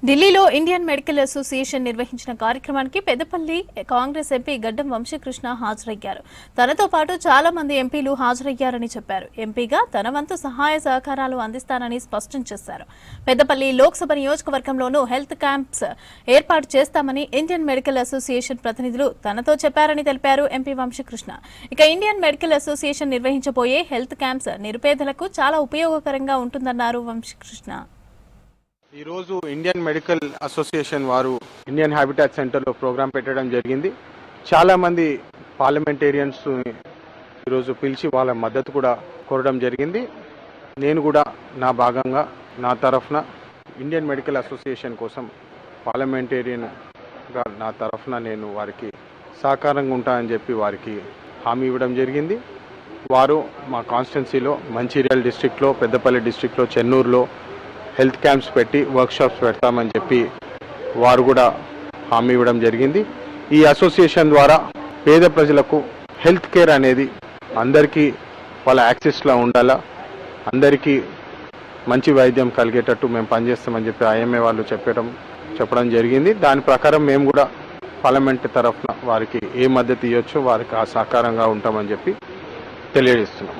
ఢిల్లీలో Indian medical association నిర్వహించిన కార్యక్రమానికి పెద్దపల్లి కాంగ్రెస్ ఎంపీ గడ్డం వంశీకృష్ణ హాజరయ్యారు. తనతో పాటు చాలా మంది ఎంపీలు హాజరయ్యారని చెప్పారు. ఎంపీగా తన వంతు సహాయ సహకారాలు అందిస్తానని స్పష్టం చేశారు. పెద్దపల్లి లోక్సభ నియోజకవర్గంలోనూ హెల్త్ క్యాంప్స్ ఏర్పాటు చేస్తామని ఇండియన్ మెడికల్ అసోసియేషన్ ప్రతినిధులు తనతో చెప్పారని తెలిపారు ఎంపీ వంశీకృష్ణ. ఇక ఇండియన్ మెడికల్ అసోసియేషన్ నిర్వహించబోయే హెల్త్ క్యాంప్స్ నిరుపేదలకు చాలా ఉపయోగకరంగా ఉంటుందన్నారు వంశీకృష్ణ. ఈ రోజు ఇండియన్ మెడికల్ అసోసియేషన్ వారు ఇండియన్ హ్యాబిటాట్ సెంటర్లో ప్రోగ్రాం పెట్టడం జరిగింది. చాలా మంది పార్లమెంటేరియన్స్ ఈరోజు పిలిచి వాళ్ళ మద్దతు కూడా కోరడం జరిగింది. నేను కూడా నా భాగంగా నా తరఫున ఇండియన్ మెడికల్ అసోసియేషన్ కోసం పార్లమెంటేరియన్గా నా తరఫున నేను వారికి సహకారంగా ఉంటానని చెప్పి వారికి హామీ ఇవ్వడం జరిగింది. వారు మా కాన్స్టిట్యున్సీలో మంచిర్యాల డిస్ట్రిక్ట్లో, పెద్దపల్లి డిస్ట్రిక్ట్లో, చెన్నూరులో హెల్త్ క్యాంప్స్ పెట్టి వర్క్షాప్స్ పెడతామని చెప్పి వారు కూడా హామీ ఇవ్వడం జరిగింది. ఈ అసోసియేషన్ ద్వారా పేద ప్రజలకు హెల్త్ కేర్ అనేది అందరికీ వాళ్ళ యాక్సెస్లో ఉండాలా, అందరికీ మంచి వైద్యం కలిగేటట్టు మేము పనిచేస్తామని చెప్పి ఐఎంఏ వాళ్ళు చెప్పడం జరిగింది. దాని ప్రకారం మేము కూడా పార్లమెంట్ తరఫున వారికి ఏ మద్దతు ఇవ్వచ్చో వారికి ఆ సహకారంగా ఉంటామని చెప్పి తెలియజేస్తున్నాం.